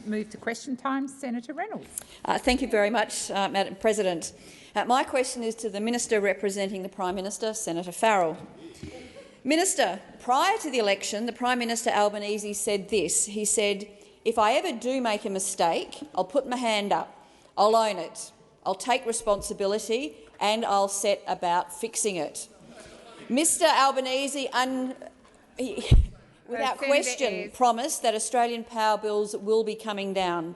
move to question time. Senator Reynolds. Thank you very much, Madam President. My question is to the Minister representing the Prime Minister, Senator Farrell. Minister, prior to the election, the Prime Minister Albanese said this. He said, "If I ever do make a mistake, I'll put my hand up. I'll own it. I'll take responsibility and I'll set about fixing it." Mr Albanese, without question, promised that Australian power bills will be coming down.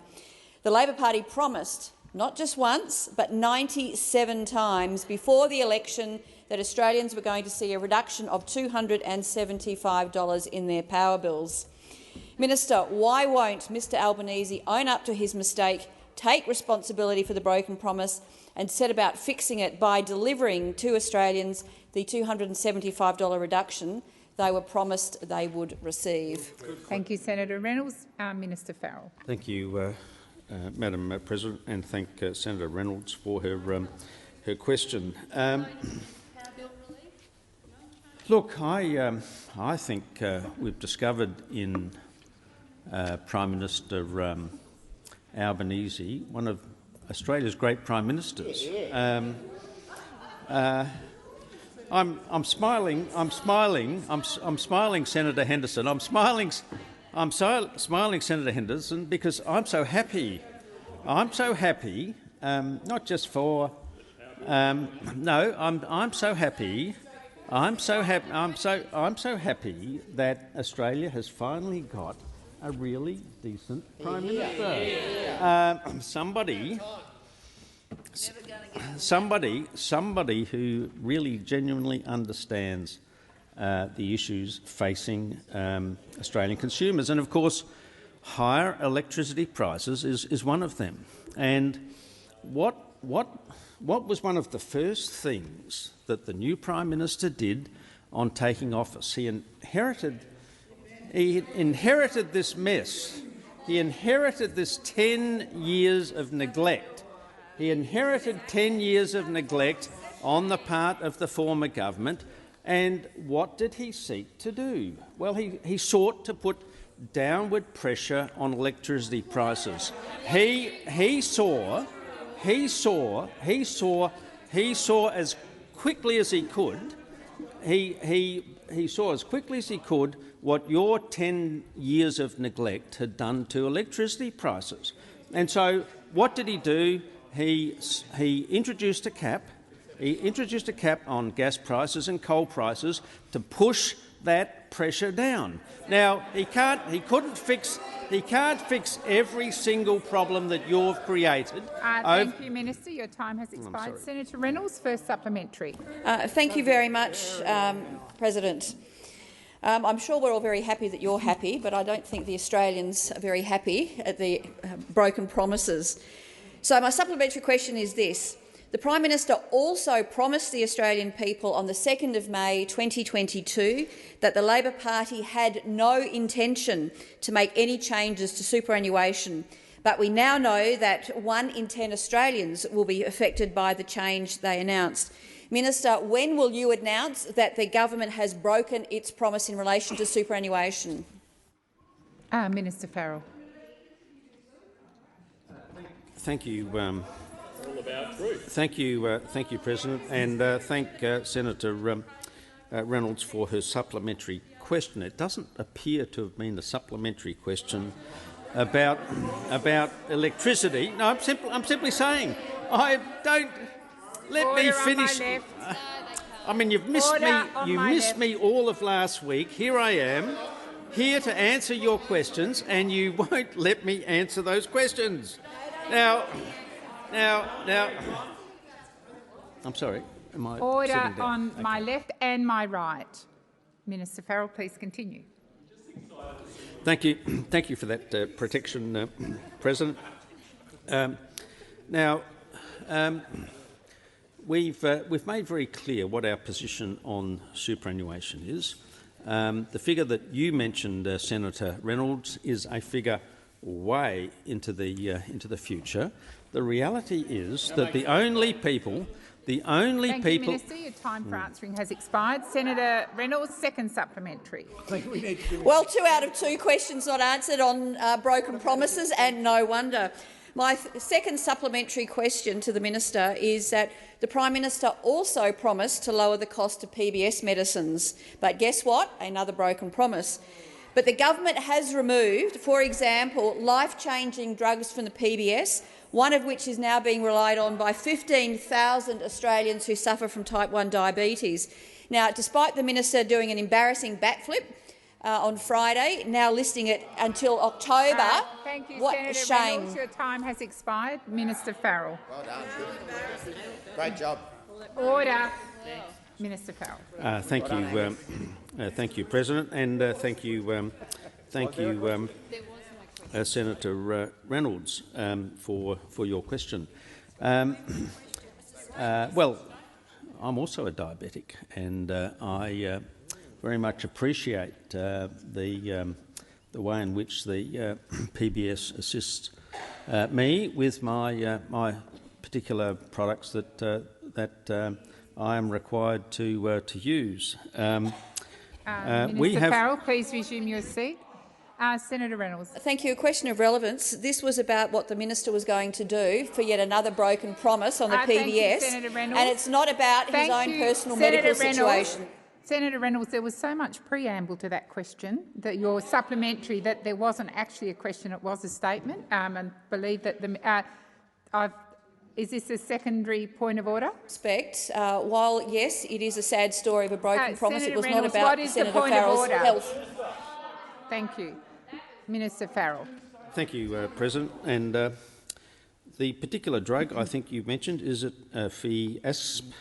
The Labor Party promised, not just once, but 97 times before the election, that Australians were going to see a reduction of $275 in their power bills. Minister, why won't Mr Albanese own up to his mistake, take responsibility for the broken promise and set about fixing it by delivering to Australians the $275 reduction they were promised they would receive? Thank you, Senator Reynolds. Minister Farrell. Thank you, Madam President, and thank Senator Reynolds for her question. Look, I think we've discovered in Prime Minister Albanese one of Australia's great prime ministers. I'm smiling, Senator Henderson. I'm smiling, Senator Henderson, because I'm so happy. I'm so happy, not just for. No, I'm so happy. I'm so happy that Australia has finally got a really decent Prime Minister. Somebody who really genuinely understands the issues facing Australian consumers, and of course, higher electricity prices is one of them. And what was one of the first things that the new Prime Minister did on taking office? He inherited this mess. He inherited this 10 years of neglect. He inherited 10 years of neglect on the part of the former government. And what did he seek to do? Well, he sought to put downward pressure on electricity prices. He saw as quickly as he could. He saw as quickly as he could what your 10 years of neglect had done to electricity prices. And so what did he do? He introduced a cap. He introduced a cap on gas prices and coal prices to push that pressure down. Now, he can't fix every single problem that you've created. Thank you, Minister. Your time has expired. Senator Reynolds, first supplementary. Thank you very much, President. I'm sure we're all very happy that you're happy, but I don't think the Australians are very happy at the broken promises. So my supplementary question is this. The Prime Minister also promised the Australian people on the 2nd of May 2022 that the Labor Party had no intention to make any changes to superannuation, but we now know that 1 in 10 Australians will be affected by the change they announced. Minister, when will you announce that the government has broken its promise in relation to superannuation? Minister Farrell. Thank you. Thank you, President, and thank Senator Reynolds for her supplementary question. It doesn't appear to have been a supplementary question about electricity. No, I'm simply saying I don't. Let me finish. I mean, you've missed me. You missed me all of last week. Here I am, here to answer your questions, and you won't let me answer those questions. Now, I'm sorry. Am I Order sitting down? on Okay. my left and my right. Minister Farrell, please continue. Thank you for that protection, President. We've made very clear what our position on superannuation is. The figure that you mentioned, Senator Reynolds, is a figure way into the future. The reality is that the only people The only Thank people... you, Minister. Your time for answering has expired. Senator Reynolds, second supplementary. Well, 2 out of 2 questions not answered on broken promises, and no wonder. My second supplementary question to the minister is that the Prime Minister also promised to lower the cost of PBS medicines. But guess what? Another broken promise. But the government has removed, for example, life-changing drugs from the PBS, one of which is now being relied on by 15,000 Australians who suffer from type 1 diabetes. Now, despite the minister doing an embarrassing backflip on Friday, now listing it until October. Thank you, what Senator a shame. Reynolds. Your time has expired. Minister Farrell. Well done. Great job. Order. Minister Farrell. Thank you, President, and thank you, Senator Reynolds, for your question. Well, I'm also a diabetic, and I very much appreciate the way in which the PBS assists me with my particular products that I am required to use. Minister Farrell, please resume your seat. Senator Reynolds. Thank you. A question of relevance. This was about what the minister was going to do for yet another broken promise on the PBS, thank you, Senator Reynolds. and it's not about his own personal medical situation. Senator Reynolds, there was so much preamble to that question that your supplementary that there wasn't actually a question; it was a statement. And believe that the. Is this a secondary point of order? While yes, it is a sad story of a broken promise, Senator it was Reynolds, not about what is Senator the point Farrell's of order? health. Thank you, Minister Farrell. Thank you, President. And the particular drug I think you mentioned, is it Fiasp?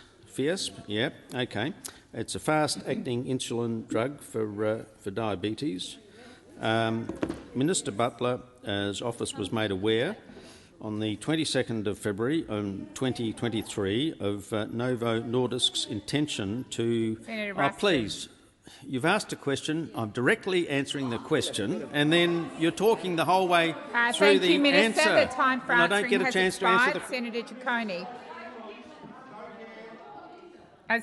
Yeah, okay. It's a fast-acting insulin drug for diabetes. Minister Butler's office was made aware on the 22nd of February 2023 of Novo Nordisk's intention to... Please, you've asked a question, I'm directly answering the question, and then you're talking the whole way through the Minister. answer. The time for and I answering don't get a has chance expired. to answer the... Senator Ciccone.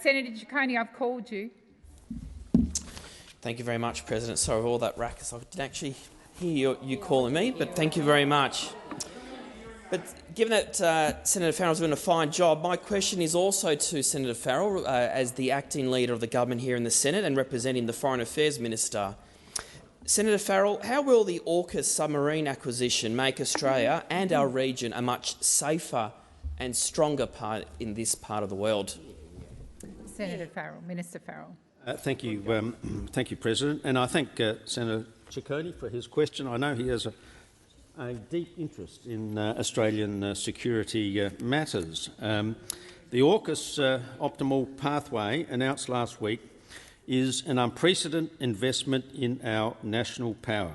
Senator Ciccone, I've called you. Thank you very much, President. Sorry for all that ruckus. I didn't actually hear you calling me, but thank you very much. But given that Senator Farrell's doing a fine job, my question is also to Senator Farrell as the acting leader of the government here in the Senate and representing the Foreign Affairs Minister. Senator Farrell, how will the AUKUS submarine acquisition make Australia and our region a much safer and stronger part in this part of the world? Senator Farrell, Minister Farrell. Thank you, President, and I thank Senator Ciccone for his question. I know he has a deep interest in Australian security matters. The AUKUS optimal pathway announced last week is an unprecedented investment in our national power.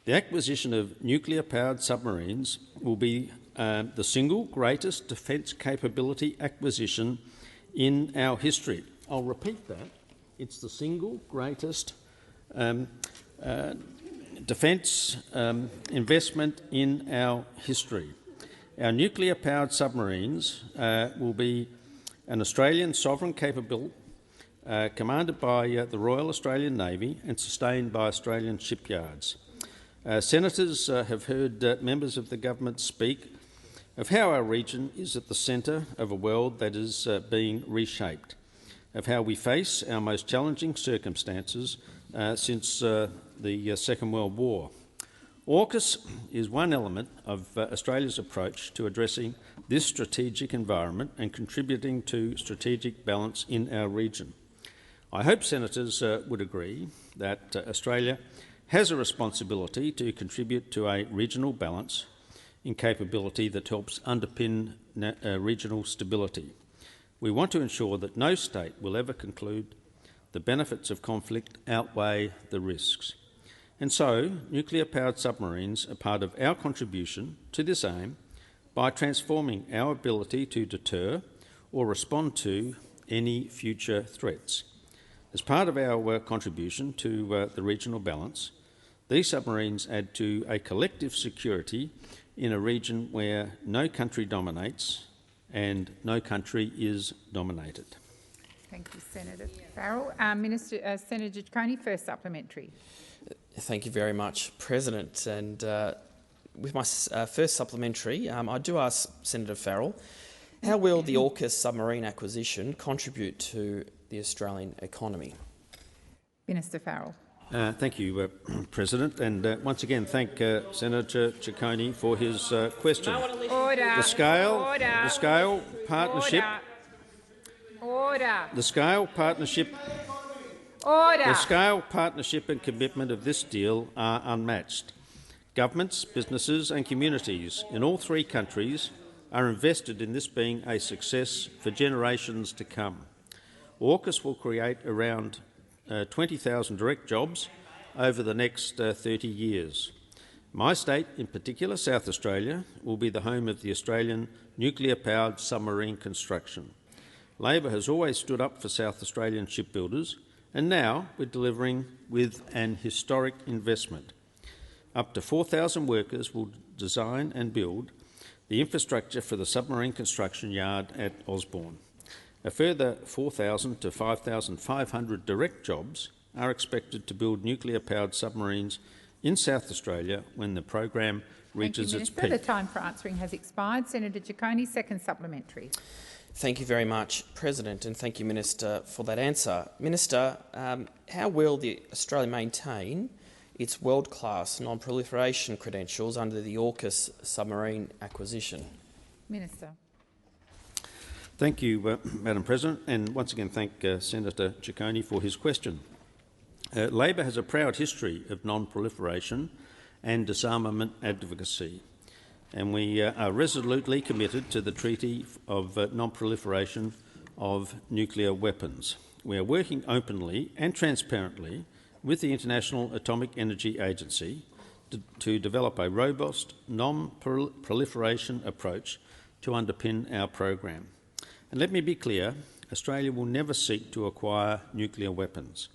The acquisition of nuclear-powered submarines will be the single greatest defence capability acquisition in our history. I'll repeat that. It's the single greatest defence investment in our history. Our nuclear-powered submarines will be an Australian sovereign capable, commanded by the Royal Australian Navy and sustained by Australian shipyards. Senators have heard members of the government speak of how our region is at the centre of a world that is being reshaped, of how we face our most challenging circumstances since the Second World War. AUKUS is one element of Australia's approach to addressing this strategic environment and contributing to strategic balance in our region. I hope senators would agree that Australia has a responsibility to contribute to a regional balance in capability that helps underpin regional stability. We want to ensure that no state will ever conclude the benefits of conflict outweigh the risks. And so, nuclear-powered submarines are part of our contribution to this aim by transforming our ability to deter or respond to any future threats. As part of our contribution to the regional balance, these submarines add to a collective security in a region where no country dominates and no country is dominated. Thank you, Senator Farrell. Senator Ciccone, first supplementary. Thank you very much, President. And with my first supplementary, I do ask Senator Farrell, how will the AUKUS submarine acquisition contribute to the Australian economy? Minister Farrell. Thank you, President, and once again thank Senator Ciccone for his question. Order. The scale partnership. Order. The scale partnership. Order. The scale, partnership and commitment of this deal are unmatched. Governments, businesses and communities in all three countries are invested in this being a success for generations to come. AUKUS will create around 20,000 direct jobs over the next 30 years. My state, in particular South Australia, will be the home of the Australian nuclear-powered submarine construction. Labor has always stood up for South Australian shipbuilders, and now we're delivering with an historic investment. Up to 4,000 workers will design and build the infrastructure for the submarine construction yard at Osborne. A further 4,000 to 5,500 direct jobs are expected to build nuclear-powered submarines in South Australia when the program reaches its peak. The time for answering has expired. Senator Ciccone, second supplementary. Thank you very much, President, and thank you, Minister, for that answer. Minister, how will Australia maintain its world-class non-proliferation credentials under the AUKUS submarine acquisition? Minister. Thank you, Madam President, and once again thank Senator Ciccone for his question. Labor has a proud history of non-proliferation and disarmament advocacy, and we are resolutely committed to the Treaty of Non-Proliferation of Nuclear Weapons. We are working openly and transparently with the International Atomic Energy Agency to develop a robust non-proliferation approach to underpin our program. And let me be clear, Australia will never seek to acquire nuclear weapons.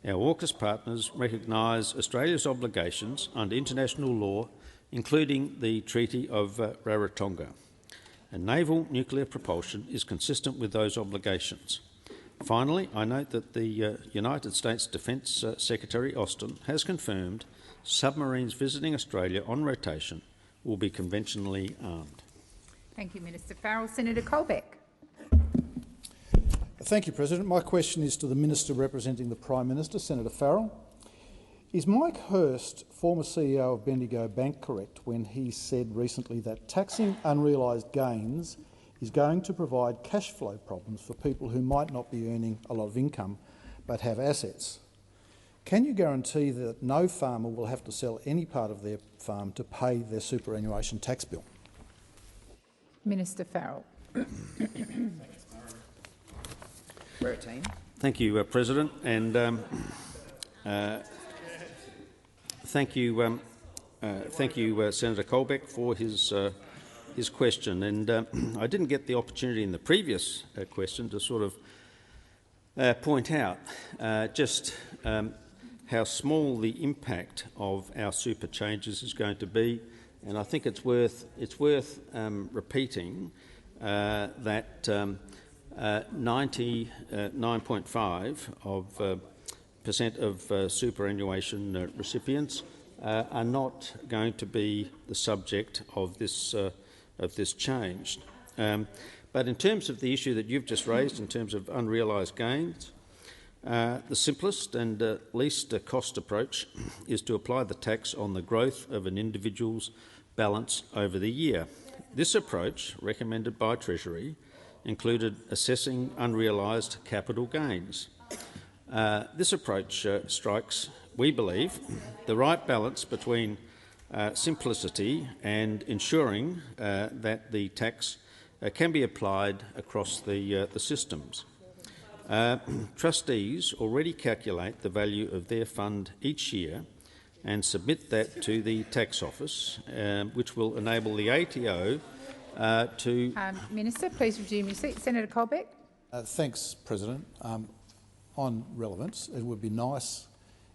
Our AUKUS partners recognise Australia's obligations under international law, including the Treaty of Rarotonga. And naval nuclear propulsion is consistent with those obligations. Finally, I note that the United States Defence Secretary Austin has confirmed submarines visiting Australia on rotation will be conventionally armed. Thank you, Minister Farrell. Senator Colbeck. Thank you, President. My question is to the Minister representing the Prime Minister, Senator Farrell. Is Mike Hurst, former CEO of Bendigo Bank, correct when he said recently that taxing unrealised gains is going to provide cash flow problems for people who might not be earning a lot of income but have assets? Can you guarantee that no farmer will have to sell any part of their farm to pay their superannuation tax bill? Minister Farrell. We're a team. Thank you, President, and thank you, Senator Colbeck, for his question. And I didn't get the opportunity in the previous question to sort of point out just how small the impact of our super changes is going to be, and I think it's worth repeating that 99.5% of superannuation recipients are not going to be the subject of this change. But in terms of the issue that you've just raised, in terms of unrealised gains, the simplest and least cost approach is to apply the tax on the growth of an individual's balance over the year. This approach, recommended by Treasury, included assessing unrealised capital gains. This approach strikes, we believe, the right balance between simplicity and ensuring that the tax can be applied across the systems. Trustees already calculate the value of their fund each year and submit that to the tax office, which will enable the ATO to... Minister, please resume your seat. Senator Colbeck. Thanks, President. On relevance, it would be nice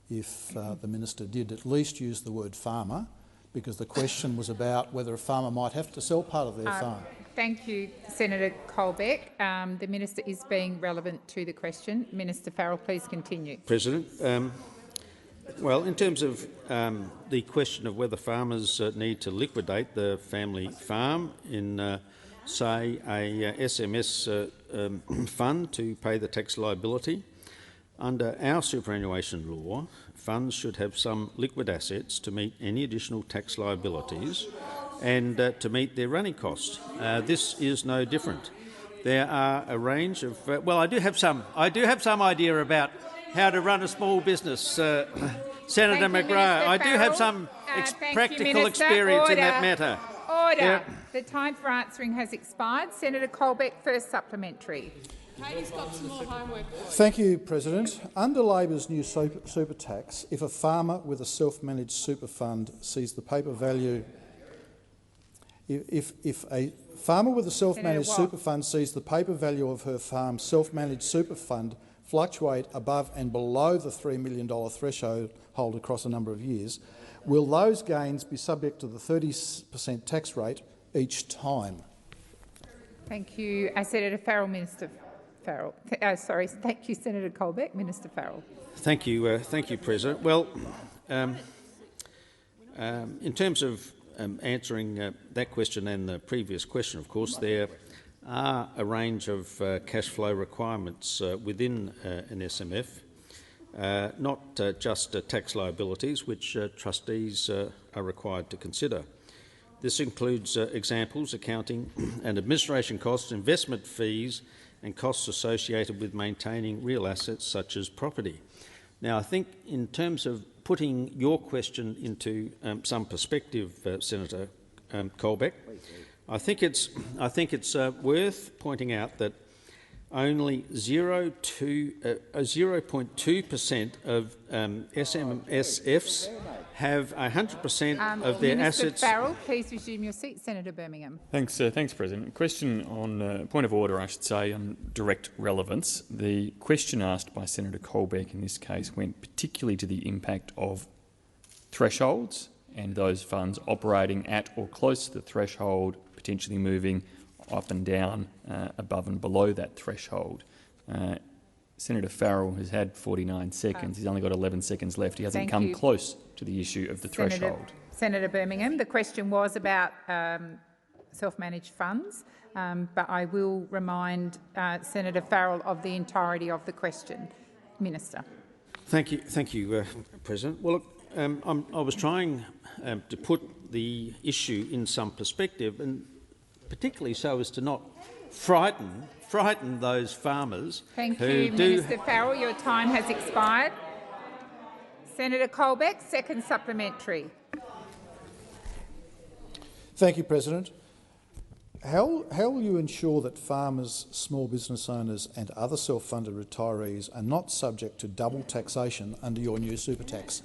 if the Minister did at least use the word farmer, because the question was about whether a farmer might have to sell part of their farm. Thank you, Senator Colbeck. The minister is being relevant to the question. Minister Farrell, please continue. President, well, in terms of the question of whether farmers need to liquidate the family farm in, say, a SMS fund to pay the tax liability, under our superannuation law, funds should have some liquid assets to meet any additional tax liabilities and to meet their running costs. This is no different. There are a range of well, I do have some idea about how to run a small business, Senator McGrath. I do have some practical experience in that matter. Order. Yeah. The time for answering has expired. Senator Colbeck, first supplementary. Katie's got some more homework. Thank you, President. Under Labor's new super tax, if a farmer with a self-managed super fund sees the paper value If a farmer with a self-managed super fund sees the paper value of her farm's self-managed super fund fluctuate above and below the $3 million threshold across a number of years, will those gains be subject to the 30% tax rate each time? Thank you, Senator Farrell. Minister Farrell. Thank you, Senator Colbeck. Minister Farrell. Thank you, President. Well, in terms of answering that question and the previous question, of course, there are a range of cash flow requirements within an SMF, not just tax liabilities, which trustees are required to consider. This includes examples, accounting and administration costs, investment fees and costs associated with maintaining real assets such as property. Now, I think in terms of putting your question into some perspective, Senator Colbeck, I think it's worth pointing out that only 0.2% of SMSFs have 100% of their assets. Minister Farrell, please resume your seat. Senator Birmingham. Thanks, President. Question on point of order, I should say, on direct relevance. The question asked by Senator Colbeck in this case went particularly to the impact of thresholds and those funds operating at or close to the threshold, potentially moving up and down above and below that threshold. Senator Farrell has had 49 seconds. He's only got 11 seconds left. He hasn't come close to the issue of the threshold. Senator Birmingham, the question was about self-managed funds, but I will remind Senator Farrell of the entirety of the question. Minister. Thank you, President. Well, look, I was trying to put the issue in some perspective, and particularly so as to not frighten those farmers. Thank you, Minister Farrell. Your time has expired. Senator Colbeck, second supplementary. Thank you, President. How will you ensure that farmers, small business owners and other self-funded retirees are not subject to double taxation under your new super tax?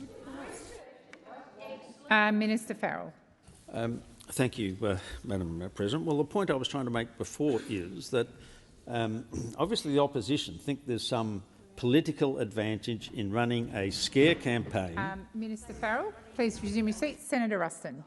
Minister Farrell. Thank you, Madam President. Well, the point I was trying to make before is that obviously the opposition think there's some political advantage in running a scare campaign. Minister Farrell, please resume your seat. Senator Ruston.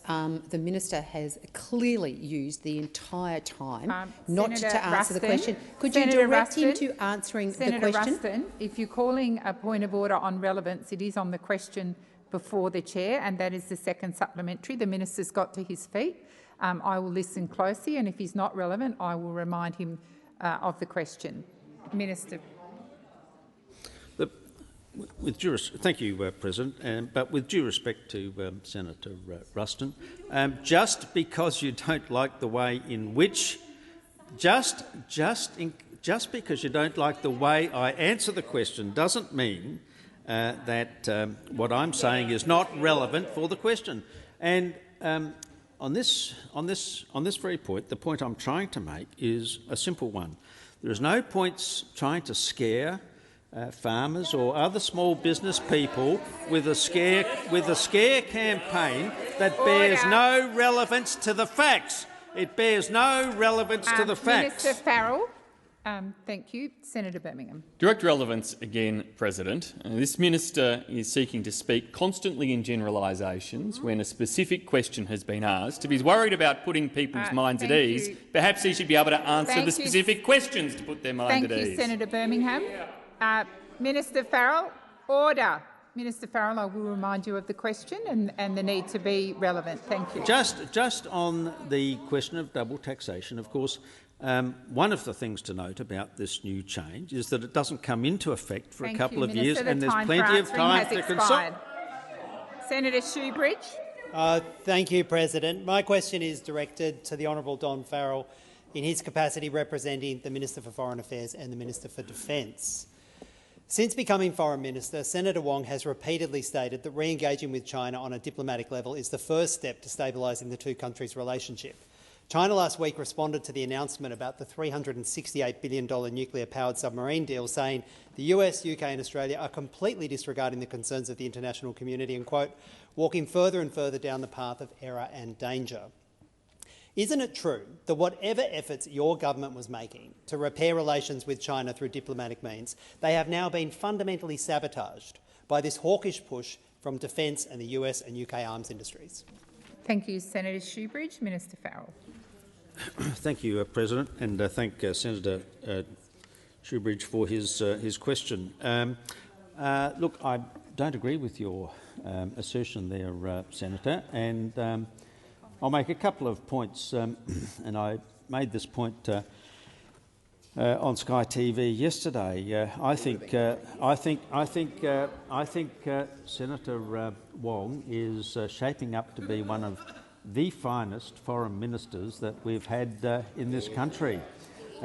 The minister has clearly used the entire time not Senator to answer Ruston, the question. Could Senator you direct him Ruston, to answering Senator the question? Ruston, if you're calling a point of order on relevance, it is on the question before the chair, and that is the second supplementary. The minister's got to his feet. I will listen closely, and if he's not relevant, I will remind him of the question. Minister. Thank you, President. But with due respect to Senator Ruston, just because you don't like the way in which, just because you don't like the way I answer the question, doesn't mean that what I'm saying is not relevant for the question. And on this very point, the point I'm trying to make is a simple one. There is no point trying to scare farmers or other small business people with a scare campaign that bears no relevance to the facts. It bears no relevance to the facts. Minister Farrell, Thank you. Senator Birmingham. Direct relevance again, President. This minister is seeking to speak constantly in generalisations when a specific question has been asked. If he's worried about putting people's minds at ease, perhaps he should be able to answer the specific questions to put their mind at ease. Thank you, Senator Birmingham. Minister Farrell, order. Minister Farrell, I will remind you of the question and the need to be relevant. Thank you. Just on the question of double taxation, of course, one of the things to note about this new change is that it doesn't come into effect for a couple of years, and there's plenty of time to consult. Senator Shoebridge. Thank you, President. My question is directed to the Honourable Don Farrell in his capacity representing the Minister for Foreign Affairs and the Minister for Defence. Since becoming Foreign Minister, Senator Wong has repeatedly stated that re-engaging with China on a diplomatic level is the first step to stabilising the two countries' relationship. China last week responded to the announcement about the $368 billion nuclear-powered submarine deal, saying the US, UK and Australia are completely disregarding the concerns of the international community and, quote, walking further and further down the path of error and danger. Isn't it true that whatever efforts your government was making to repair relations with China through diplomatic means, they have now been fundamentally sabotaged by this hawkish push from defence and the US and UK arms industries? Thank you, Senator Shoebridge. Minister Farrell. Thank you, President, and thank Senator Shoebridge for his question. Look, I don't agree with your assertion there, Senator, and I'll make a couple of points, and I made this point on Sky TV yesterday. I think Senator Wong is shaping up to be one of the finest foreign ministers that we've had in this country,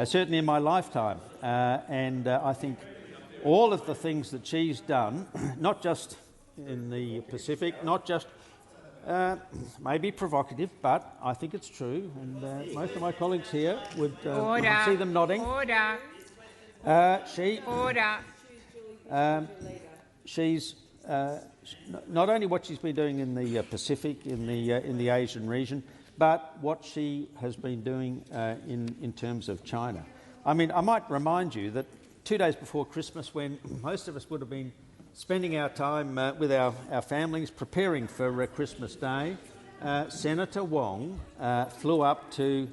certainly in my lifetime. And I think all of the things that she's done, not just in the Pacific, not just maybe provocative, but I think it's true, and most of my colleagues here would see them nodding. Order. She's not only what she's been doing in the Pacific, in the Asian region, but what she has been doing in terms of China. I mean, I might remind you that 2 days before Christmas, when most of us would have been spending our time with our families preparing for Christmas Day, Senator Wong flew up to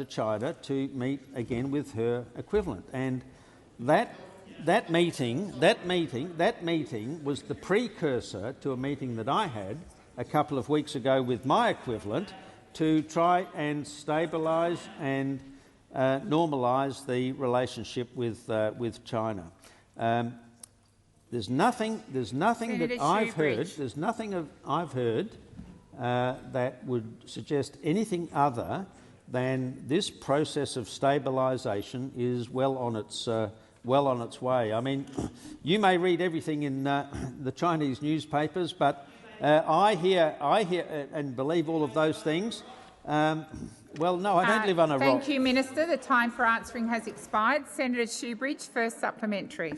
China to meet again with her equivalent, and that meeting was the precursor to a meeting that I had a couple of weeks ago with my equivalent to try and stabilise and normalise the relationship with China. There's nothing that I've heard that would suggest anything other than this process of stabilisation is well on its way. I mean, you may read everything in the Chinese newspapers, but I hear and believe all of those things. Well, no, I don't live on a rock. Thank you, Minister. The time for answering has expired. Senator Shoebridge, first supplementary.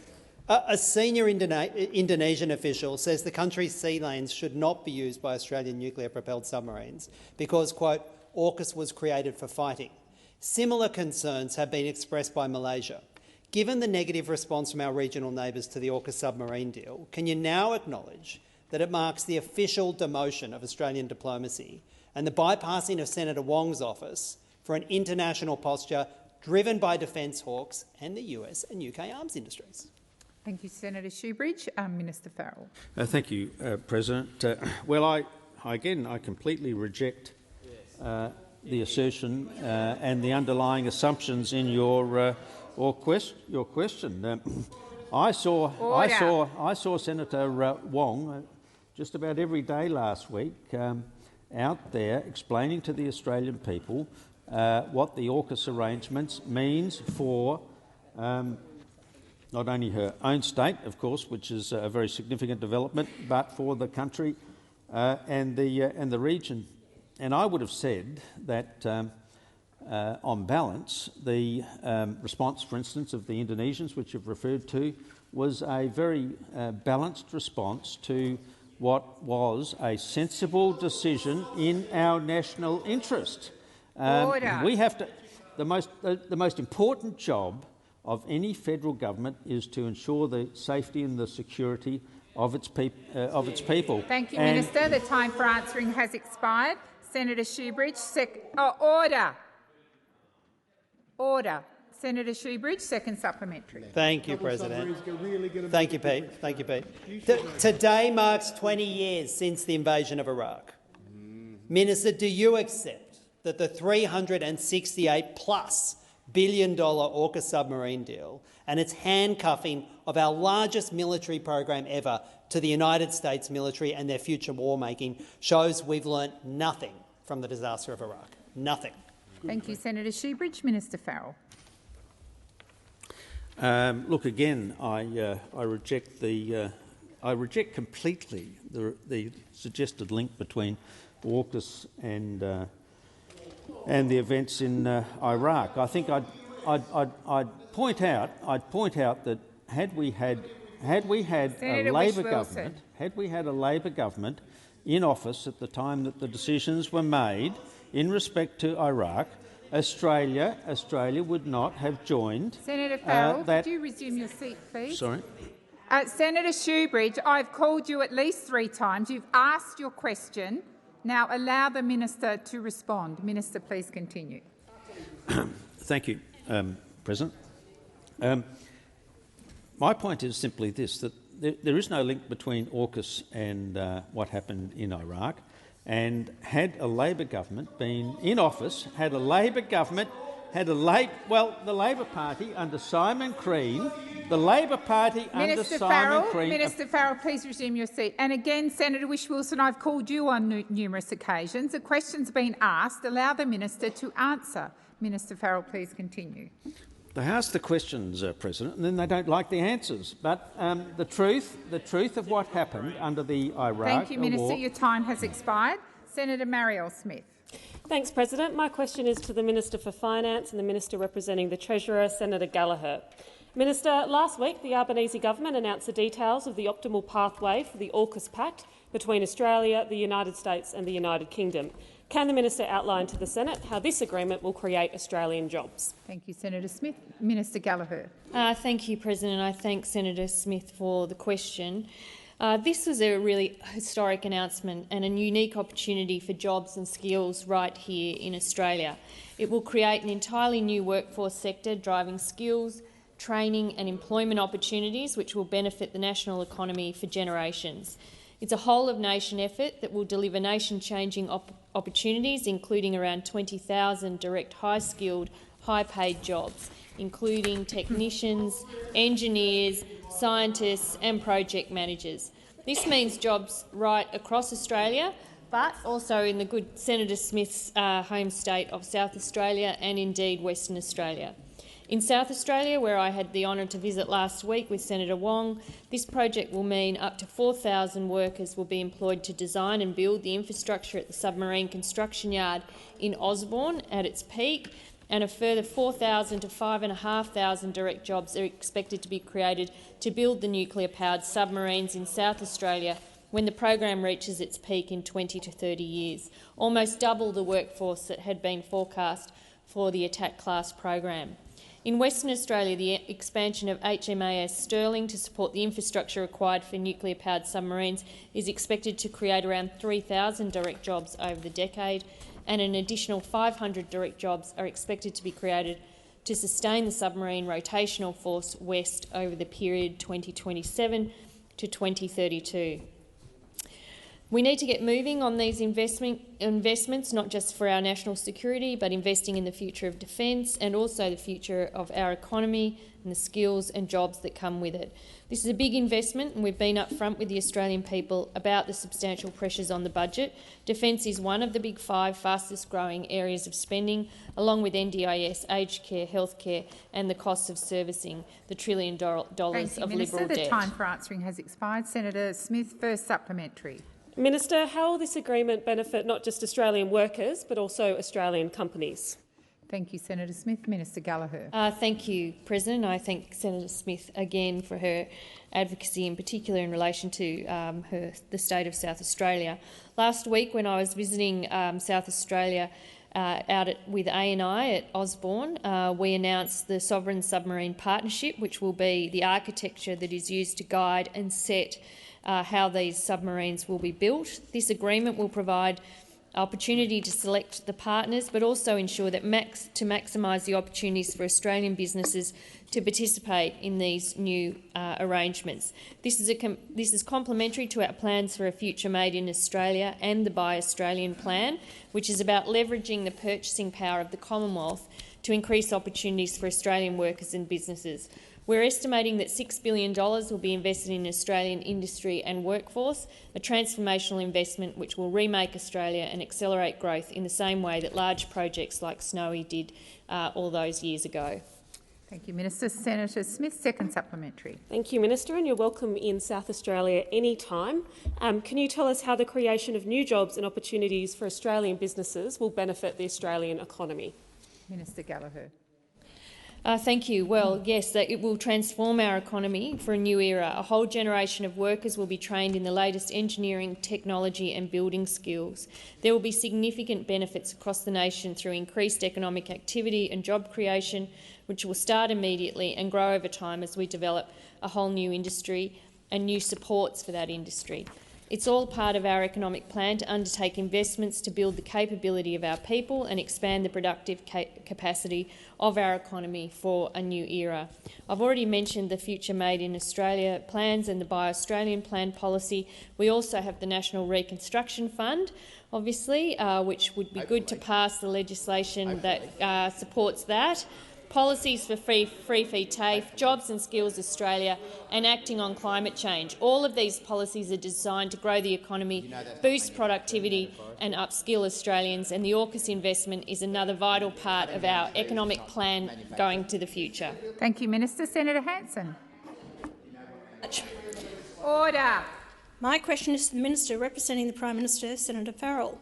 A senior Indonesian official says the country's sea lanes should not be used by Australian nuclear-propelled submarines because, quote, AUKUS was created for fighting. Similar concerns have been expressed by Malaysia. Given the negative response from our regional neighbours to the AUKUS submarine deal, can you now acknowledge that it marks the official demotion of Australian diplomacy and the bypassing of Senator Wong's office for an international posture driven by defence hawks and the US and UK arms industries? Thank you, Senator Shoebridge. Minister Farrell. Thank you, President. Well, I completely reject the assertion and the underlying assumptions in your question. I saw Senator Wong just about every day last week out there explaining to the Australian people what the AUKUS arrangements means for not only her own state, of course, which is a very significant development, but for the country and the region. And I would have said that, on balance, the response, for instance, of the Indonesians, which you've referred to, was a very balanced response to what was a sensible decision in our national interest. Order. We have to. the most important job of any federal government is to ensure the safety and the security of its people. Thank you, Minister. The time for answering has expired. Senator Shoebridge, order. Order. Senator Shoebridge, second supplementary. Thank you, President. Thank you, Pete. Thank you, Pete. Today marks 20 years since the invasion of Iraq. Minister, do you accept that the $368+ billion AUKUS submarine deal and its handcuffing of our largest military program ever to the United States military and their future war-making shows we've learnt nothing from the disaster of Iraq? Nothing. Thank you, Senator Shoebridge. Minister Farrell. Look, again, I reject completely the suggested link between AUKUS and the events in Iraq. I think I'd point out that had we had a Labor government in office at the time that the decisions were made in respect to Iraq, Australia would not have joined. Senator Farrell, could you resume your seat, please? Sorry. Senator Shoebridge, I've called you at least 3 times. You've asked your question. Now allow the minister to respond. Minister, please continue. Thank you, President. My point is simply this, that there is no link between AUKUS and what happened in Iraq. And had a Labor government been in office, the Labor Party under Simon Crean, Minister Farrell, please resume your seat. And again, Senator Whish-Wilson, I've called you on numerous occasions. A question's been asked. Allow the minister to answer. Minister Farrell, please continue. They ask the questions, President, and then they don't like the answers. But the truth of what happened under the Iraq Thank you, Minister. war. Your time has expired. Senator Marielle Smith. Thanks, President. My question is to the Minister for Finance and the Minister representing the Treasurer, Senator Gallagher. Minister, last week the Albanese government announced the details of the optimal pathway for the AUKUS Pact between Australia, the United States and the United Kingdom. Can the minister outline to the Senate how this agreement will create Australian jobs? Thank you, Senator Smith. Minister Gallagher. Thank you, President. I thank Senator Smith for the question. This was a really historic announcement and a unique opportunity for jobs and skills right here in Australia. It will create an entirely new workforce sector driving skills, training and employment opportunities which will benefit the national economy for generations. It's a whole-of-nation effort that will deliver nation-changing opportunities, including around 20,000 direct high-skilled, high-paid jobs, including technicians, engineers, scientists and project managers. This means jobs right across Australia, but also in the good Senator Smith's home state of South Australia and indeed Western Australia. In South Australia, where I had the honour to visit last week with Senator Wong, this project will mean up to 4,000 workers will be employed to design and build the infrastructure at the submarine construction yard in Osborne at its peak, and a further 4,000 to 5,500 direct jobs are expected to be created to build the nuclear-powered submarines in South Australia when the program reaches its peak in 20 to 30 years, almost double the workforce that had been forecast for the Attack-class program. In Western Australia, the expansion of HMAS Stirling to support the infrastructure required for nuclear-powered submarines is expected to create around 3,000 direct jobs over the decade, and an additional 500 direct jobs are expected to be created to sustain the submarine rotational force west over the period 2027 to 2032. We need to get moving on these investments, not just for our national security, but investing in the future of defence and also the future of our economy and the skills and jobs that come with it. This is a big investment, and we've been upfront with the Australian people about the substantial pressures on the budget. Defence is one of the big 5 fastest-growing areas of spending, along with NDIS, aged care, healthcare and the cost of servicing the $1 trillion of Liberal debt. The time for answering has expired. Senator Smith, first supplementary. Minister, how will this agreement benefit not just Australian workers but also Australian companies? Thank you, Senator Smith. Minister Gallagher. Thank you, President. I thank Senator Smith again for her advocacy, in particular in relation to the state of South Australia. Last week, when I was visiting South Australia, with ANI at Osborne. We announced the Sovereign Submarine Partnership, which will be the architecture that is used to guide and set how these submarines will be built. This agreement will provide opportunity to select the partners, but also ensure that to maximise the opportunities for Australian businesses to participate in these new arrangements. This is complementary to our plans for a future Made in Australia and the Buy Australian plan, which is about leveraging the purchasing power of the Commonwealth to increase opportunities for Australian workers and businesses. We're estimating that $6 billion will be invested in Australian industry and workforce, a transformational investment which will remake Australia and accelerate growth in the same way that large projects like Snowy did all those years ago. Thank you, Minister. Senator Smith, second supplementary. Thank you, Minister, and you're welcome in South Australia any time. Can you tell us how the creation of new jobs and opportunities for Australian businesses will benefit the Australian economy? Minister Gallagher. Thank you. Well, yes, it will transform our economy for a new era. A whole generation of workers will be trained in the latest engineering, technology and building skills. There will be significant benefits across the nation through increased economic activity and job creation, which will start immediately and grow over time as we develop a whole new industry and new supports for that industry. It's all part of our economic plan to undertake investments to build the capability of our people and expand the productive capacity of our economy for a new era. I've already mentioned the Future Made in Australia plans and the Buy Australian plan policy. We also have the National Reconstruction Fund, obviously, which would be good to pass the legislation that supports that. Policies for free feed TAFE, Jobs and Skills Australia and acting on climate change. All of these policies are designed to grow the economy, boost productivity and upskill Australians, and the AUKUS investment is another vital part of our economic plan going to the future. Thank you, Minister. Senator Hanson. Order. My question is to the Minister representing the Prime Minister, Senator Farrell.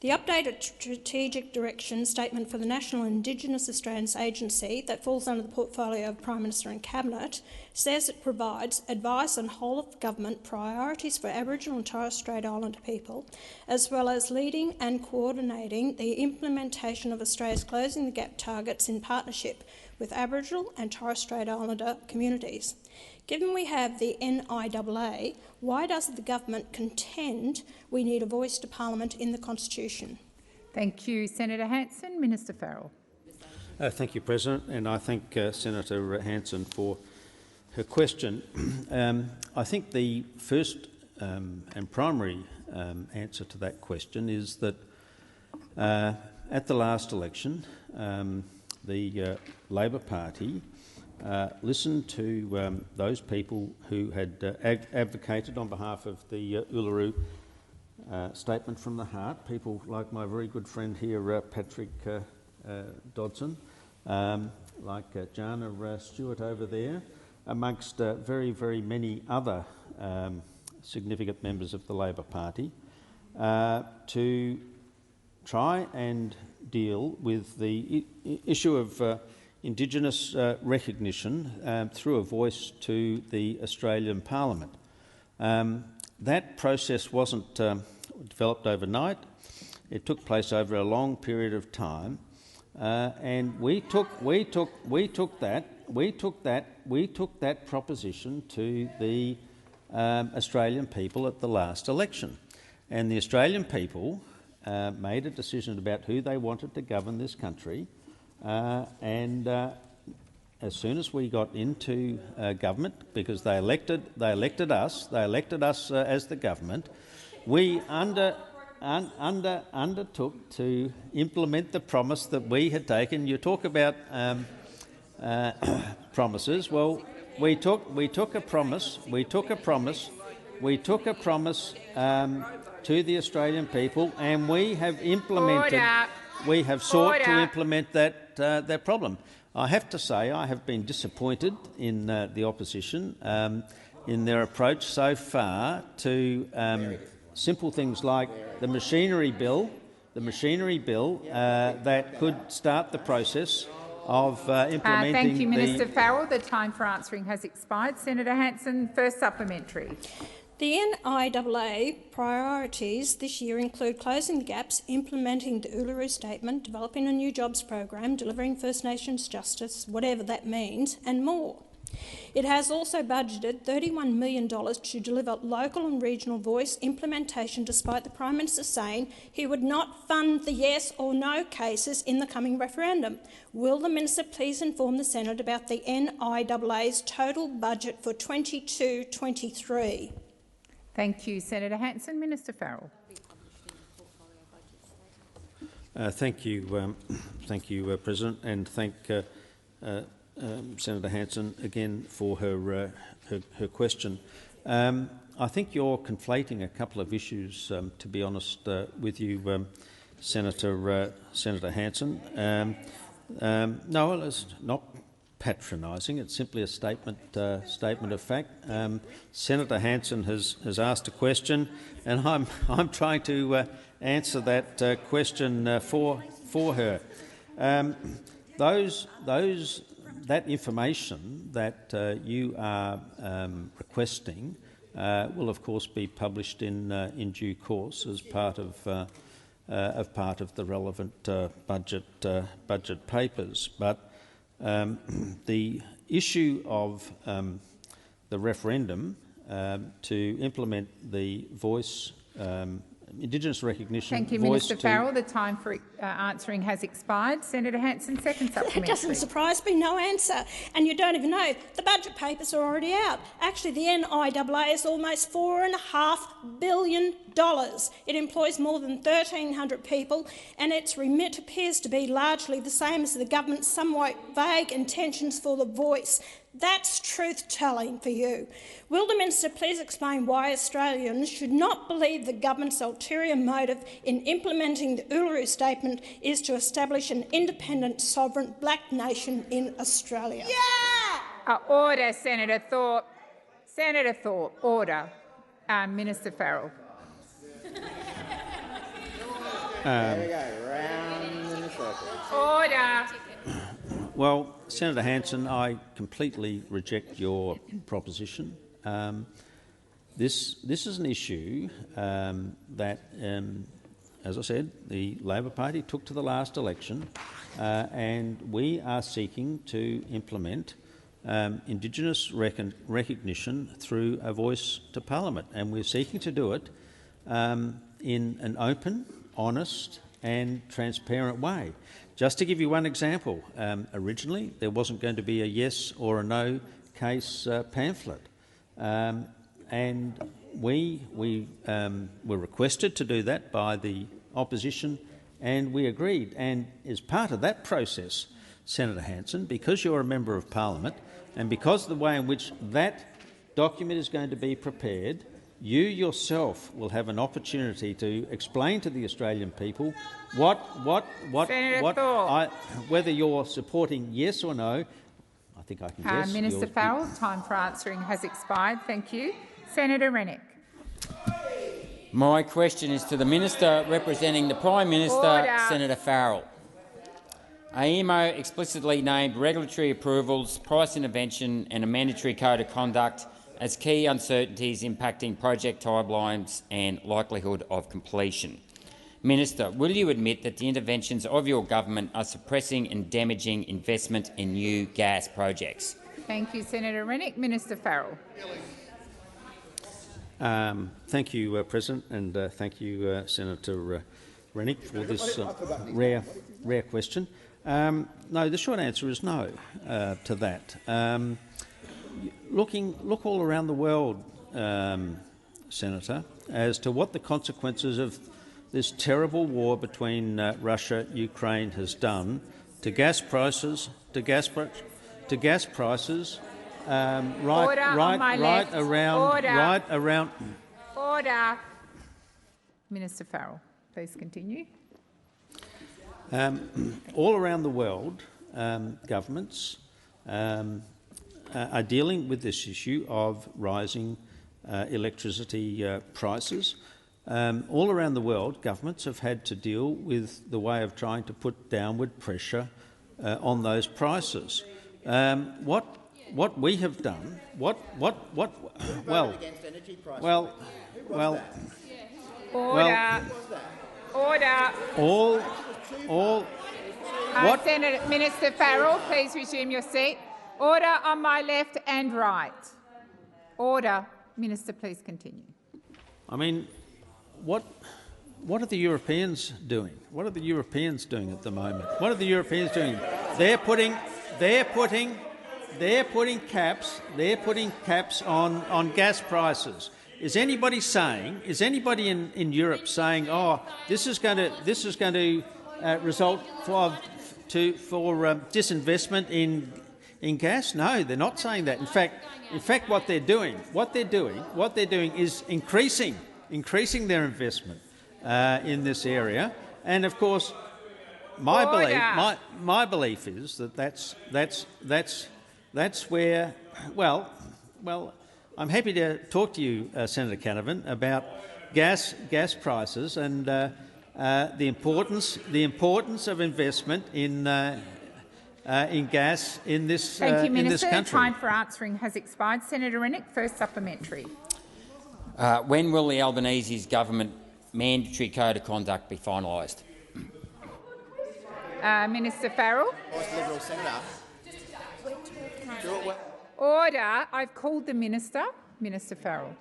The updated strategic direction statement for the National Indigenous Australians Agency that falls under the portfolio of Prime Minister and Cabinet says it provides advice on whole-of-government priorities for Aboriginal and Torres Strait Islander people, as well as leading and coordinating the implementation of Australia's Closing the Gap targets in partnership with Aboriginal and Torres Strait Islander communities. Given we have the NIAA, why does the government contend we need a voice to Parliament in the Constitution? Thank you, Senator Hanson. Minister Farrell. Thank you, President, and I thank Senator Hanson for her question. I think the first and primary answer to that question is that at the last election, the Labor Party listened to those people who had advocated on behalf of the Uluru Statement from the Heart, people like my very good friend here, Patrick Dodson, like Jana Stewart over there, amongst very, very many other significant members of the Labor Party, to try and deal with the issue of Indigenous recognition through a voice to the Australian Parliament. That process wasn't developed overnight. It took place over a long period of time, and we took that proposition to the Australian people at the last election, and the Australian people made a decision about who they wanted to govern this country. And as soon as we got into government, because they elected us as the government, we undertook to implement the promise that we had taken. You talk about promises. Well, we took a promise to the Australian people, and we have implemented. Order. We have sought to implement that problem. I have to say I have been disappointed in the opposition in their approach so far to simple things like the machinery bill that could start the process of implementing. Thank you, Minister Farrell. The time for answering has expired. Senator Hanson, first supplementary. The NIAA priorities this year include closing the gaps, implementing the Uluru Statement, developing a new jobs program, delivering First Nations justice, whatever that means, and more. It has also budgeted $31 million to deliver local and regional voice implementation, despite the Prime Minister saying he would not fund the yes or no cases in the coming referendum. Will the Minister please inform the Senate about the NIAA's total budget for 22-23? Thank you, Senator Hanson. Minister Farrell. Thank you, President, and thank Senator Hanson again for her question. I think you're conflating a couple of issues, to be honest with you, Senator Hanson. No, it's not patronising. It's simply a statement of fact. Senator Hanson has asked a question, and I'm trying to answer that question for her. That information that you are requesting will, of course, be published in due course as part of the relevant budget papers. But the issue of the referendum to implement the voice Indigenous recognition. Thank you, Minister Farrell. The time for answering has expired. Senator Hanson, second supplementary. It doesn't surprise me, no answer. And you don't even know, the budget papers are already out. Actually, the NIAA is almost $4.5 billion. It employs more than 1,300 people, and its remit appears to be largely the same as the government's somewhat vague intentions for the voice. That's truth-telling for you. Will the Minister please explain why Australians should not believe the government's ulterior motive in implementing the Uluru Statement is to establish an independent, sovereign black nation in Australia? Yeah! Order, Senator Thorpe. Senator Thorpe, order. Minister Farrell. There we go, round in the circle. Order. Well, Senator Hanson, I completely reject your proposition. This is an issue that, as I said, the Labor Party took to the last election, and we are seeking to implement Indigenous recognition through a voice to Parliament, and we're seeking to do it in an open, honest and transparent way. Just to give you one example, originally there wasn't going to be a yes or a no case pamphlet, and we were requested to do that by the opposition, and we agreed. And as part of that process, Senator Hanson, because you're a member of Parliament and because of the way in which that document is going to be prepared, you yourself will have an opportunity to explain to the Australian people whether you're supporting yes or no. I think I can guess. Minister Farrell, time for answering has expired. Thank you. Senator Rennick. My question is to the Minister representing the Prime Minister, Order. Senator Farrell. AEMO explicitly named regulatory approvals, price intervention and a mandatory code of conduct as key uncertainties impacting project timelines and likelihood of completion. Minister, will you admit that the interventions of your government are suppressing and damaging investment in new gas projects? Thank you, Senator Rennick. Minister Farrell. Thank you, President, and thank you, Senator Rennick, for this rare question. No, the short answer is no to that. Look all around the world, Senator, as to what the consequences of this terrible war between Russia and Ukraine has done to gas prices, right around. Order. Minister Farrell, please continue. All around the world, governments are dealing with this issue of rising electricity prices. All around the world, governments have had to deal with the way of trying to put downward pressure on those prices. What what we have done, well, Order. Senator Minister Farrell, please resume your seat. Order on my left and right. Order. Minister, please continue. I mean, what are the Europeans doing? What are the Europeans doing at the moment? What are the Europeans doing? They're putting caps on gas prices. Is anybody in Europe saying, oh, this is going to result for disinvestment in gas? No, they're not saying that. In fact, what they're doing is increasing their investment in this area. And of course, my belief is that that's where. Well, I'm happy to talk to you, Senator Canavan, about gas prices and the importance of investment in gas in this Thank you, in Minister. this country. Time for answering has expired. Senator Rennick, first supplementary. When will the Albanese's government mandatory code of conduct be finalised? Minister Farrell. Liberal Senator. Order. I've called the Minister. Minister Farrell.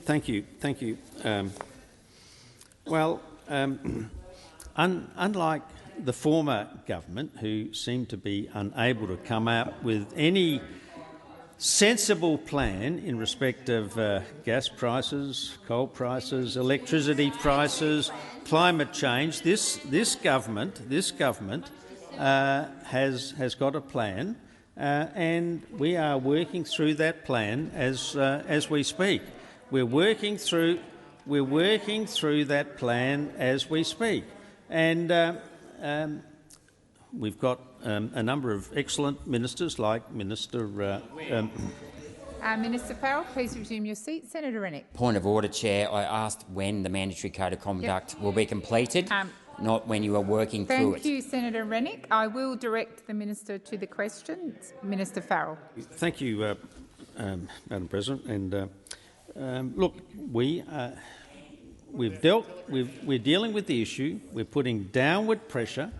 Thank you. Unlike the former government, who seemed to be unable to come out with any sensible plan in respect of gas prices, coal prices, electricity prices, climate change, this government has got a plan, and we are working through that plan as we speak. We're working through that plan as we speak, and we've got a number of excellent ministers, like Minister. Minister Farrell, please resume your seat. Senator Rennick. Point of order, Chair. I asked when the mandatory code of conduct will be completed, not when you are working through it. Thank you, Senator Rennick. I will direct the minister to the questions. Minister Farrell. Thank you, Madam President. And look, we're dealing with the issue. We're putting downward pressure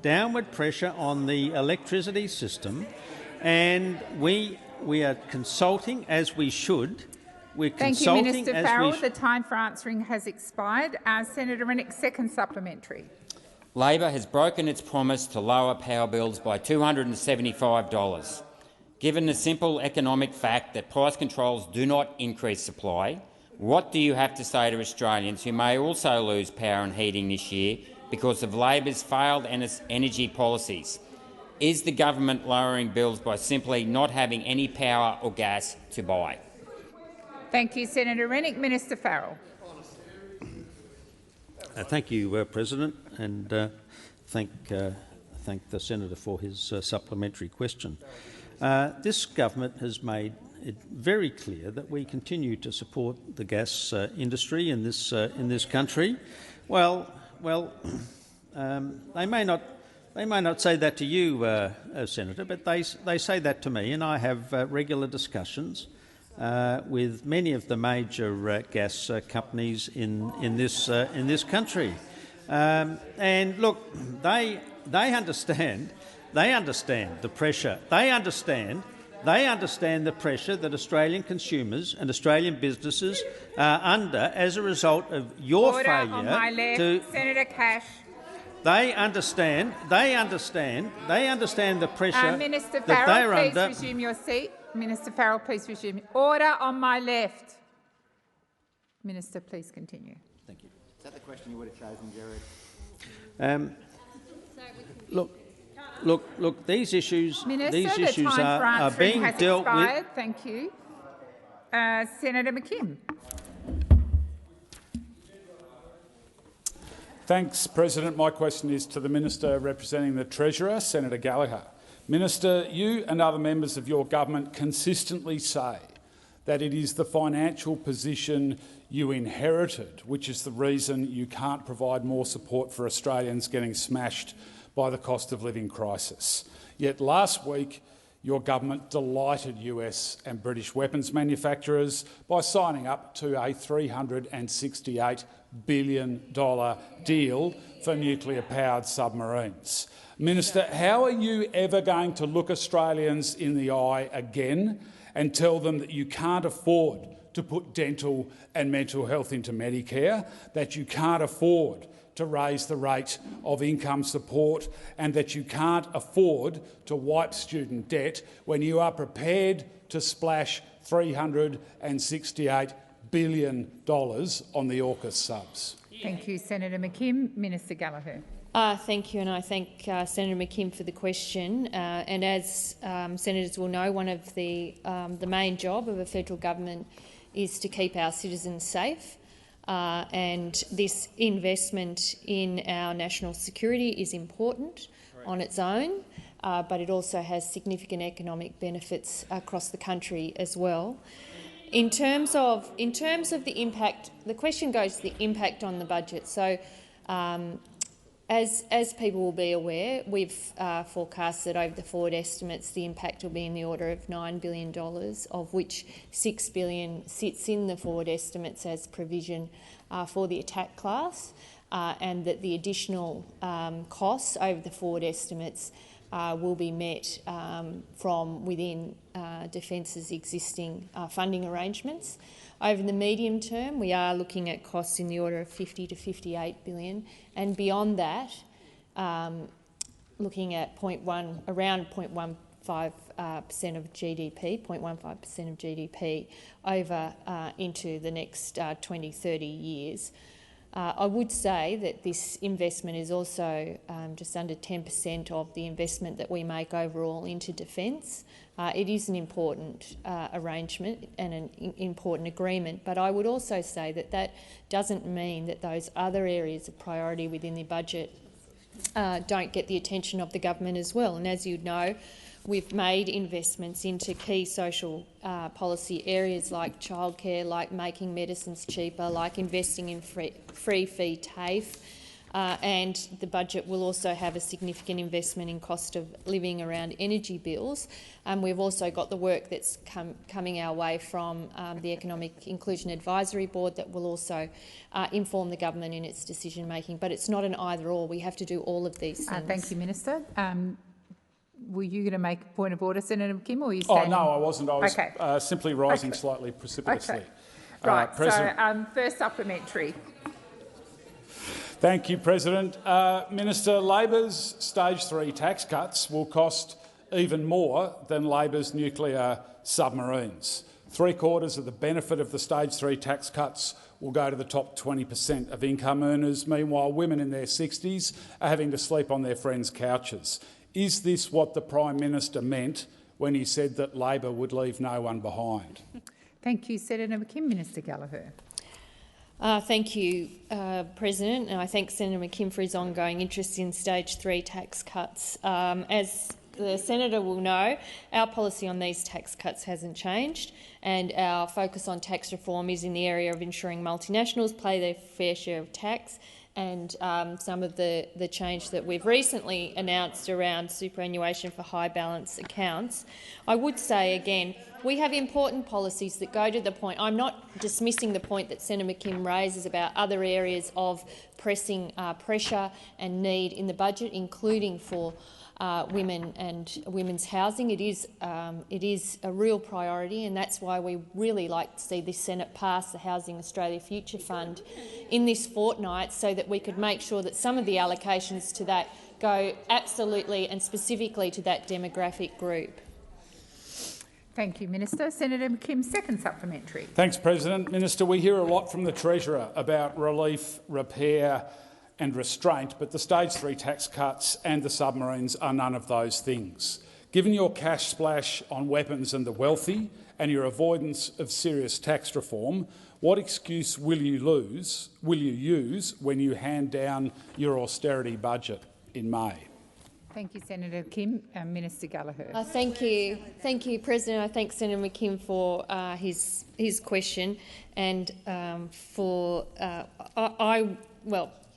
on the electricity system, and we are consulting as we should. Thank you, Minister Farrell. The time for answering has expired. Senator Rennick, second supplementary. Labor has broken its promise to lower power bills by $275. Given the simple economic fact that price controls do not increase supply, what do you have to say to Australians who may also lose power and heating this year because of Labor's failed energy policies? Is the government lowering bills by simply not having any power or gas to buy? Thank you, Senator Rennick. Minister Farrell. Thank you, President, and thank the senator for his supplementary question. This government has made it very clear that we continue to support the gas industry in this country. Well, they may not say that to you, Senator, but they say that to me, and I have regular discussions with many of the major gas companies in this country. And look, they understand the pressure. They understand the pressure that Australian consumers and Australian businesses are under as a result of your failure on my left. to. Senator Cash. They understand the pressure Minister that they're Farrell, please under. resume your seat. Minister Farrell, please resume. Order on my left. Minister, please continue. Thank you. Is that the question you would have chosen, Gerard? Look. These issues, Minister, are being dealt with. Thank you. Senator McKim. Thanks, President. My question is to the Minister representing the Treasurer, Senator Gallagher. Minister, you and other members of your government consistently say that it is the financial position you inherited which is the reason you can't provide more support for Australians getting smashed by the cost of living crisis. Yet last week your government delighted US and British weapons manufacturers by signing up to a $368 billion deal for nuclear-powered submarines. Minister, how are you ever going to look Australians in the eye again and tell them that you can't afford to put dental and mental health into Medicare, that you can't afford to raise the rate of income support, and that you can't afford to wipe student debt when you are prepared to splash $368 billion on the AUKUS subs? Thank you, Senator McKim. Minister Gallagher. Thank you, and I thank Senator McKim for the question. And as senators will know, one of the main job of a federal government is to keep our citizens safe. And this investment in our national security is important on its own, but it also has significant economic benefits across the country as well. In terms of the impact, the question goes to the impact on the budget. So, as people will be aware, we've forecast that over the forward estimates the impact will be in the order of $9 billion, of which $6 billion sits in the forward estimates as provision for the attack class, and that the additional costs over the forward estimates will be met from within Defence's existing funding arrangements. Over the medium term, we are looking at costs in the order of $50 to $58 billion, and beyond that, looking at around 0.15% of GDP, 0.15% of GDP over into the next 20, 30 years. I would say that this investment is also just under 10% of the investment that we make overall into defence. It is an important arrangement and an important agreement, but I would also say that that doesn't mean that those other areas of priority within the budget don't get the attention of the government as well. And as you know, we've made investments into key social policy areas like childcare, like making medicines cheaper, like investing in free fee TAFE, and the budget will also have a significant investment in cost of living around energy bills. We've also got the work that's coming our way from the Economic Inclusion Advisory Board that will also inform the government in its decision making. But it's not an either or. We have to do all of these things. Thank you, Minister. Were you going to make a point of order, Senator McKim, or were you Oh, standing? no, I wasn't. I was okay. Simply rising slightly precipitously. Okay. Right, President. so first supplementary. Thank you, President. Minister, Labor's Stage 3 tax cuts will cost even more than Labor's nuclear submarines. 3/4 of the benefit of the Stage 3 tax cuts will go to the top 20% of income earners. Meanwhile, women in their 60s are having to sleep on their friends' couches. Is this what the Prime Minister meant when he said that Labor would leave no one behind? Thank you, Senator McKim. Minister Gallagher. Thank you, President, and I thank Senator McKim for his ongoing interest in Stage 3 tax cuts. As the Senator will know, our policy on these tax cuts hasn't changed, and our focus on tax reform is in the area of ensuring multinationals pay their fair share of tax, and some of the change that we've recently announced around superannuation for high balance accounts. I would say again, we have important policies that go to the point. I'm not dismissing the point that Senator McKim raises about other areas of pressing pressure and need in the budget, including for women and women's housing. It is a real priority, and that's why we really like to see the Senate pass the Housing Australia Future Fund in this fortnight, so that we could make sure that some of the allocations to that go absolutely and specifically to that demographic group. Thank you, Minister. Senator McKim, second supplementary. Thanks, President. Minister, we hear a lot from the Treasurer about relief, repair and restraint, but the Stage 3 tax cuts and the submarines are none of those things. Given your cash splash on weapons and the wealthy and your avoidance of serious tax reform, what excuse will you use when you hand down your austerity budget in May? Thank you, Senator Kim. Minister Gallagher. Thank you, President. I thank Senator McKim for his question, and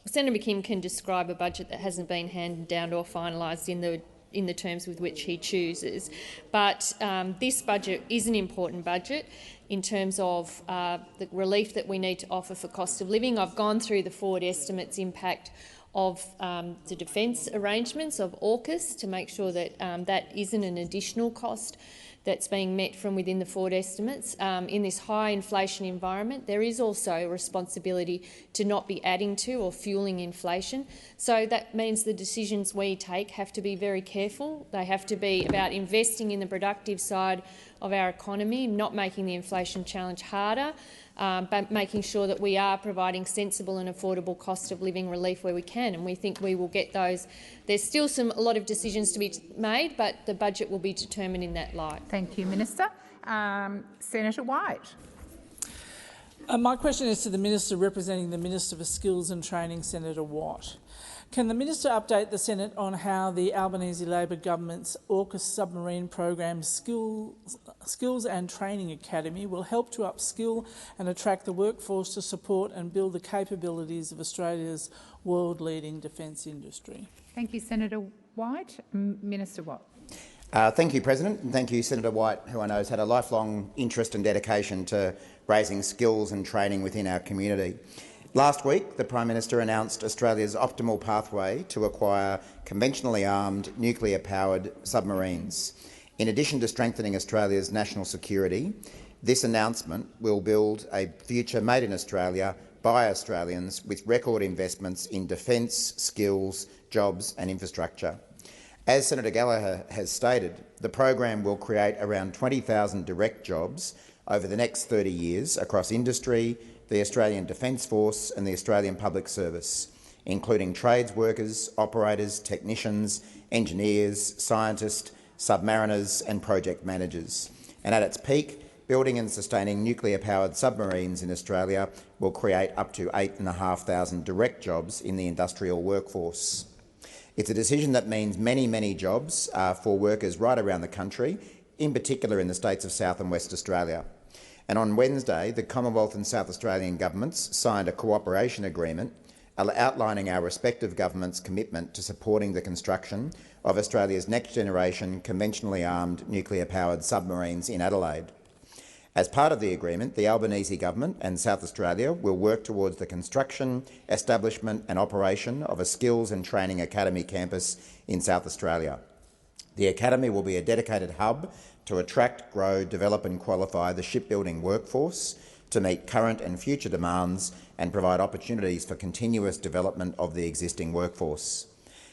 Senator McKim can describe a budget that hasn't been handed down or finalised in the in the terms with which he chooses. But this budget is an important budget in terms of the relief that we need to offer for cost of living. I've gone through the forward estimates impact of the defence arrangements of AUKUS to make sure that that isn't an additional cost that's being met from within the forward estimates. In this high inflation environment, there is also a responsibility to not be adding to or fuelling inflation. So that means the decisions we take have to be very careful. They have to be about investing in the productive side of our economy, not making the inflation challenge harder, but making sure that we are providing sensible and affordable cost of living relief where we can, and we think we will get those. There's still a lot of decisions to be made, but the budget will be determined in that light. Thank you, Minister. Senator White. My question is to the Minister representing the Minister for Skills and Training, Senator Watt. Can the Minister update the Senate on how the Albanese Labor government's AUKUS submarine program Skills and Training Academy will help to upskill and attract the workforce to support and build the capabilities of Australia's world-leading defence industry? Thank you, Senator White. Minister Watt. Thank you, President, and thank you, Senator White, who I know has had a lifelong interest and dedication to raising skills and training within our community. Last week, the Prime Minister announced Australia's optimal pathway to acquire conventionally armed, nuclear-powered submarines. In addition to strengthening Australia's national security, this announcement will build a future made in Australia by Australians with record investments in defence, skills, jobs and infrastructure. As Senator Gallagher has stated, the program will create around 20,000 direct jobs over the next 30 years across industry, the Australian Defence Force and the Australian Public Service, including trades workers, operators, technicians, engineers, scientists, submariners and project managers. And at its peak, building and sustaining nuclear-powered submarines in Australia will create up to 8,500 direct jobs in the industrial workforce. It's a decision that means many, many jobs for workers right around the country, in particular in the states of South and West Australia. And on Wednesday, the Commonwealth and South Australian governments signed a cooperation agreement outlining our respective governments' commitment to supporting the construction of Australia's next-generation conventionally armed nuclear-powered submarines in Adelaide. As part of the agreement, the Albanese government and South Australia will work towards the construction, establishment and operation of a skills and training academy campus in South Australia. The academy will be a dedicated hub to attract, grow, develop and qualify the shipbuilding workforce to meet current and future demands and provide opportunities for continuous development of the existing workforce.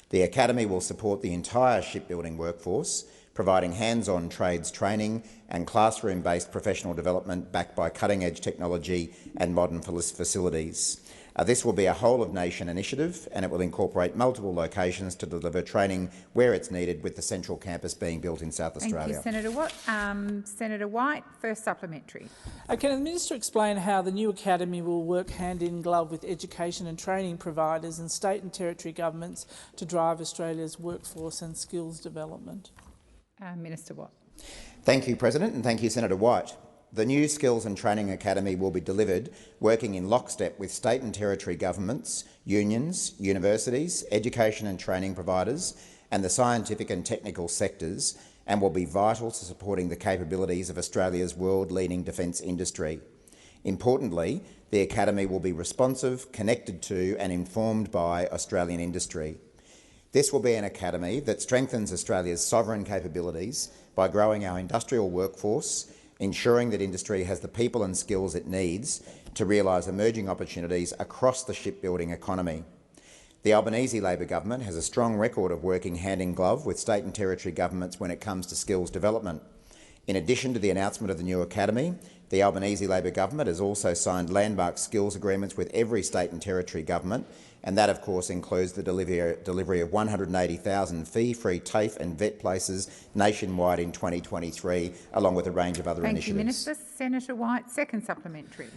The academy will support the entire shipbuilding workforce, providing hands-on trades training and classroom-based professional development backed by cutting-edge technology and modern facilities. This will be a whole-of-nation initiative and it will incorporate multiple locations to deliver training where it's needed, with the central campus being built in South Australia. Thank you, Senator Watt. Senator White, first supplementary. Can the Minister explain how the new academy will work hand-in-glove with education and training providers and state and territory governments to drive Australia's workforce and skills development? Minister Watt. Thank you, President, and thank you, Senator White. The new Skills and Training Academy will be delivered working in lockstep with state and territory governments, unions, universities, education and training providers and the scientific and technical sectors, and will be vital to supporting the capabilities of Australia's world-leading defence industry. Importantly, the Academy will be responsive, connected to and informed by Australian industry. This will be an academy that strengthens Australia's sovereign capabilities by growing our industrial workforce, ensuring that industry has the people and skills it needs to realise emerging opportunities across the shipbuilding economy. The Albanese Labor government has a strong record of working hand-in-glove with state and territory governments when it comes to skills development. In addition to the announcement of the new academy, the Albanese Labor government has also signed landmark skills agreements with every state and territory government, and that of course includes the delivery of 180,000 fee-free TAFE and VET places nationwide in 2023, along with a range of other initiatives. Thank you, Minister. Senator White, second supplementary.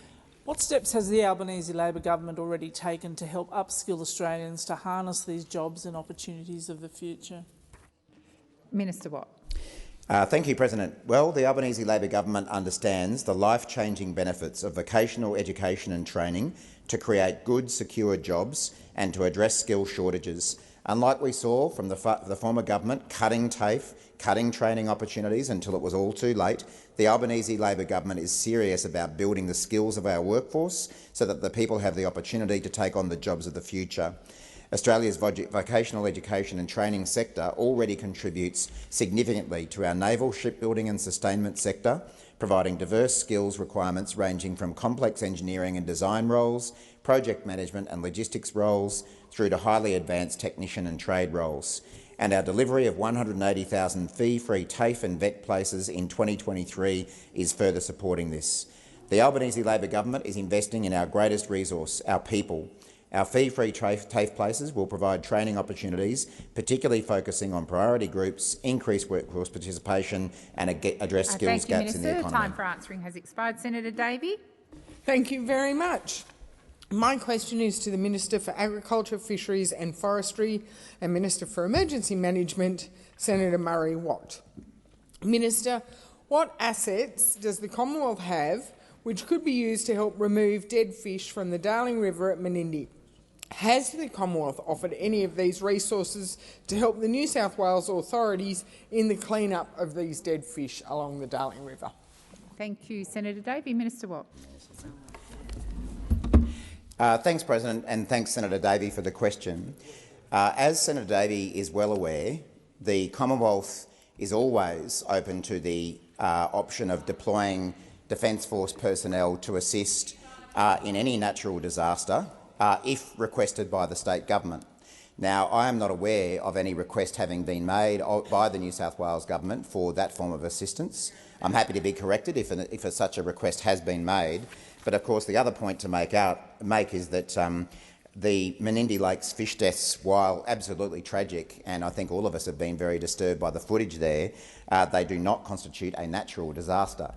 What steps has the Albanese Labor government already taken to help upskill Australians to harness these jobs and opportunities of the future? Minister Watt. Thank you, President. Well, the Albanese Labor government understands the life-changing benefits of vocational education and training to create good, secure jobs and to address skill shortages. Unlike we saw from the former government cutting TAFE, cutting training opportunities until it was all too late, the Albanese Labor government is serious about building the skills of our workforce so that the people have the opportunity to take on the jobs of the future. Australia's vocational education and training sector already contributes significantly to our naval, shipbuilding and sustainment sector, providing diverse skills requirements ranging from complex engineering and design roles, project management and logistics roles, through to highly advanced technician and trade roles. And our delivery of 180,000 fee-free TAFE and VET places in 2023 is further supporting this. The Albanese Labor government is investing in our greatest resource, our people. Our fee-free TAFE places will provide training opportunities, particularly focusing on priority groups, increase workforce participation and address skills gaps in the economy. Time for answering has expired. Senator Davey. Thank you very much. My question is to the Minister for Agriculture, Fisheries and Forestry and Minister for Emergency Management, Senator Murray Watt. Minister, what assets does the Commonwealth have which could be used to help remove dead fish from the Darling River at Menindee? Has the Commonwealth offered any of these resources to help the New South Wales authorities in the clean-up of these dead fish along the Darling River? Thank you, Senator Davey. Minister Watt. Thanks, President, and thanks, Senator Davey, for the question. As Senator Davey is well aware, the Commonwealth is always open to the option of deploying Defence Force personnel to assist in any natural disaster if requested by the state government. Now, I am not aware of any request having been made by the New South Wales government for that form of assistance. I'm happy to be corrected if such a request has been made. But of course, the other point to make is that the Menindee Lakes fish deaths, while absolutely tragic, and I think all of us have been very disturbed by the footage there, they do not constitute a natural disaster.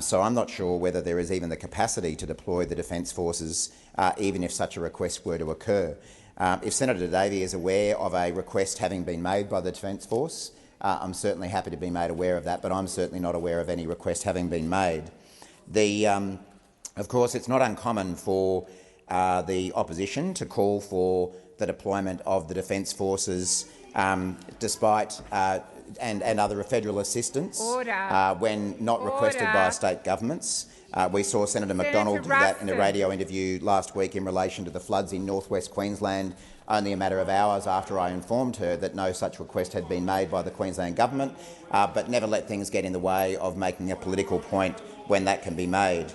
So I'm not sure whether there is even the capacity to deploy the Defence Forces, even if such a request were to occur. If Senator Davey is aware of a request having been made by the Defence Force, I'm certainly happy to be made aware of that, but I'm certainly not aware of any request having been made. Of course, it's not uncommon for the opposition to call for the deployment of the Defence Forces despite and other federal assistance when not requested by state governments. We saw Senator McDonald do that in a radio interview last week in relation to the floods in northwest Queensland, only a matter of hours after I informed her that no such request had been made by the Queensland government, but never let things get in the way of making a political point when that can be made.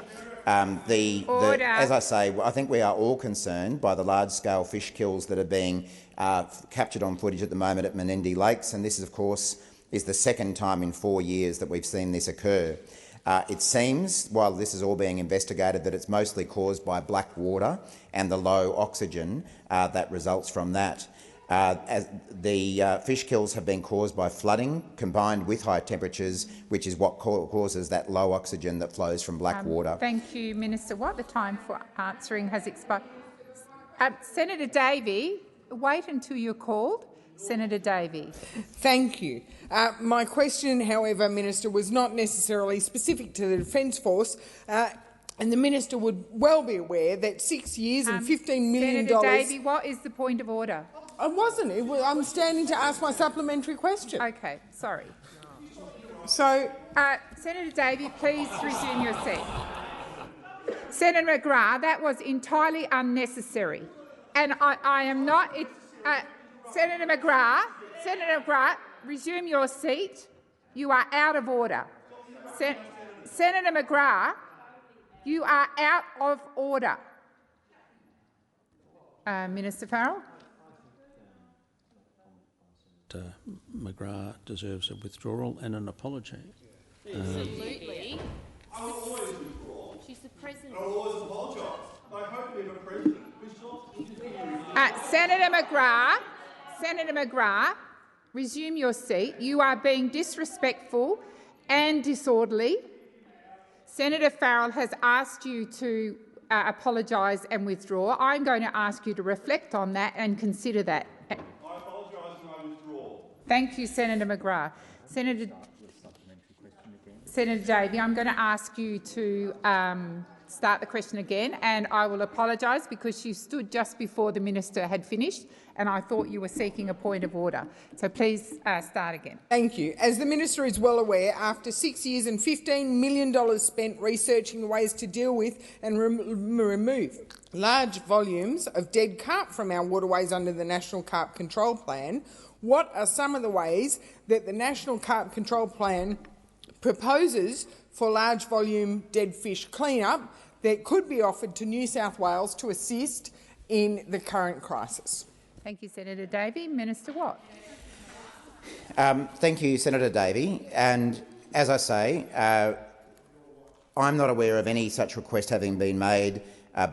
As I say, I think we are all concerned by the large-scale fish kills that are being captured on footage at the moment at Menindee Lakes, and this, of course, is the second time in 4 years that we've seen this occur. It seems, while this is all being investigated, that it's mostly caused by black water and the low oxygen that results from that. As the fish kills have been caused by flooding combined with high temperatures, which is what causes that low oxygen that flows from black water. Thank you, Minister Watt. The time for answering has expired. Senator Davey, wait until you're called. Senator Davey. Thank you. My question, however, Minister, was not necessarily specific to the Defence Force, and the Minister would well be aware that 6 years and $15 million— Senator Davey, what is the point of order? I wasn't. I'm standing to ask my supplementary question. Okay, sorry. So, Senator Davey, please resume your seat. Senator McGrath, that was entirely unnecessary, and I am not. Senator McGrath, resume your seat. You are out of order. Senator McGrath, you are out of order. Minister Farrell. McGrath deserves a withdrawal and an apology. Absolutely. She's the president. I always apologise. I hope we have a president. Senator McGrath, resume your seat. You are being disrespectful and disorderly. Senator Farrell has asked you to apologise and withdraw. I'm going to ask you to reflect on that and consider that. I apologise and I withdraw. Thank you, Senator McGrath. Senator Senator Davey, I'm going to ask you to start the question again, and I will apologise because you stood just before the minister had finished and I thought you were seeking a point of order. So please start again. Thank you. As the minister is well aware, after 6 years and $15 million spent researching ways to deal with and remove large volumes of dead carp from our waterways under the National Carp Control Plan, what are some of the ways that the National Carp Control Plan proposes for large volume dead fish clean-up that could be offered to New South Wales to assist in the current crisis? Thank you, Senator Davey. Minister Watt. Thank you, Senator Davey. And as I say, I'm not aware of any such request having been made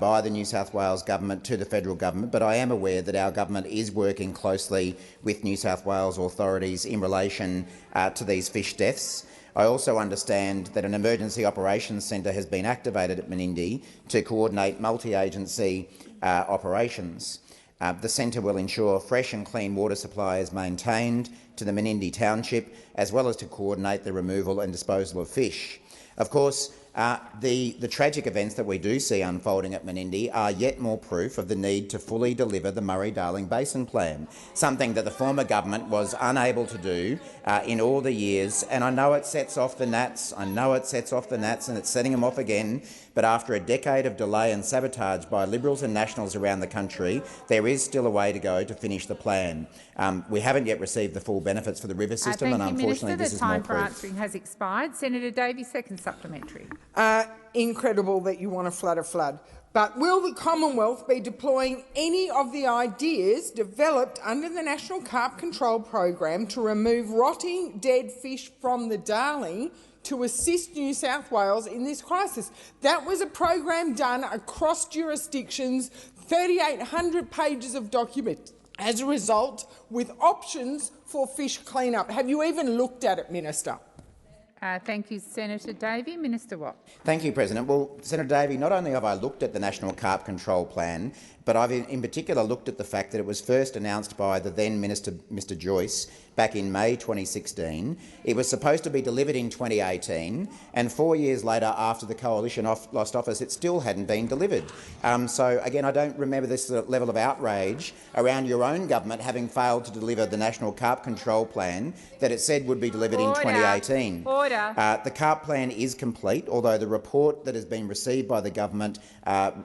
by the New South Wales government to the federal government, but I am aware that our government is working closely with New South Wales authorities in relation to these fish deaths. I also understand that an emergency operations centre has been activated at Menindee to coordinate multi-agency operations. The centre will ensure fresh and clean water supply is maintained to the Menindee township, as well as to coordinate the removal and disposal of fish. Of course, the tragic events that we do see unfolding at Menindee are yet more proof of the need to fully deliver the Murray-Darling Basin Plan, something that the former government was unable to do in all the years. And I know it sets off the gnats, and it's setting them off again. But after a decade of delay and sabotage by Liberals and Nationals around the country, there is still a way to go to finish the plan. We haven't yet received the full benefits for the river system, and unfortunately this is more proof. The time for answering has expired. Senator Davey, second supplementary. Incredible that you want to flood a flood. But will the Commonwealth be deploying any of the ideas developed under the National Carp Control Program to remove rotting dead fish from the Darling to assist New South Wales in this crisis? That was a program done across jurisdictions, 3,800 pages of documents as a result, with options for fish clean-up. Have you even looked at it, Minister? Thank you, Senator Davey. Minister Watt. Thank you, President. Well, Senator Davey, not only have I looked at the National Carp Control Plan, but I've in particular looked at the fact that it was first announced by the then Minister, Mr Joyce, back in May 2016. It was supposed to be delivered in 2018, and 4 years later, after the Coalition lost office, it still hadn't been delivered. So, again, I don't remember this level of outrage around your own government having failed to deliver the National Carp Control Plan that it said would be delivered in 2018. The carp plan is complete, although the report that has been received by the government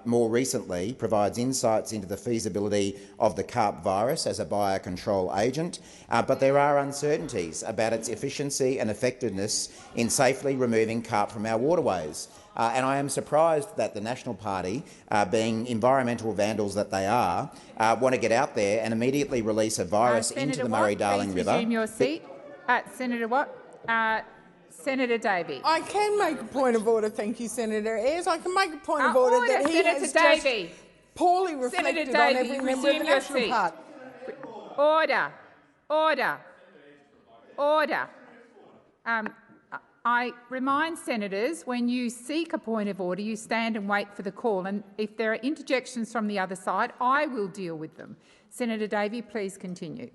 more recently provides insights into the feasibility of the carp virus as a biocontrol agent, but there are uncertainties about its efficiency and effectiveness in safely removing carp from our waterways. And I am surprised that the National Party, being environmental vandals that they are, want to get out there and immediately release a virus into the Murray-Darling River. Resume your seat. Senator Watt. Senator Davey. I can make a point of order, thank you, Senator Ayres. I can make a point of order that he Senator has Davey. just poorly reflected on every member of the National Party. Order. Order. Order. I remind senators, when you seek a point of order, you stand and wait for the call, and if there are interjections from the other side, I will deal with them. Senator Davey, please continue.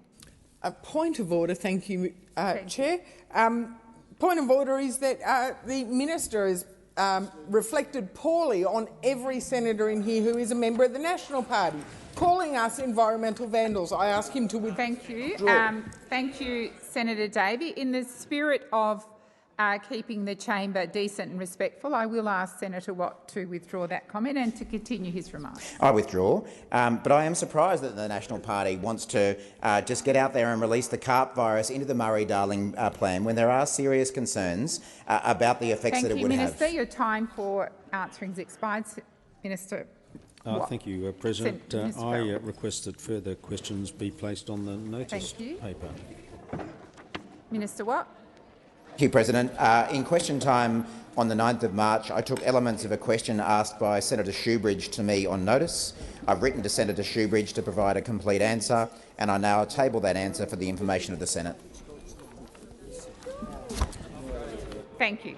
A point of order, thank you, Chair. Point of order is that the minister has reflected poorly on every senator in here who is a member of the National Party, calling us environmental vandals. I ask him to withdraw. Thank you. Thank you, Senator Davey. In the spirit of keeping the chamber decent and respectful, I will ask Senator Watt to withdraw that comment and to continue his remarks. I withdraw, but I am surprised that the National Party wants to just get out there and release the carp virus into the Murray-Darling plan when there are serious concerns about the effects that it would have. Thank you, Minister. Your time for answering has expired. Minister. Thank you, President. I request that further questions be placed on the notice paper. Minister Watt. Thank you, President. In question time on the 9th of March, I took elements of a question asked by Senator Shoebridge to me on notice. I've written to Senator Shoebridge to provide a complete answer, and I now table that answer for the information of the Senate. Thank you.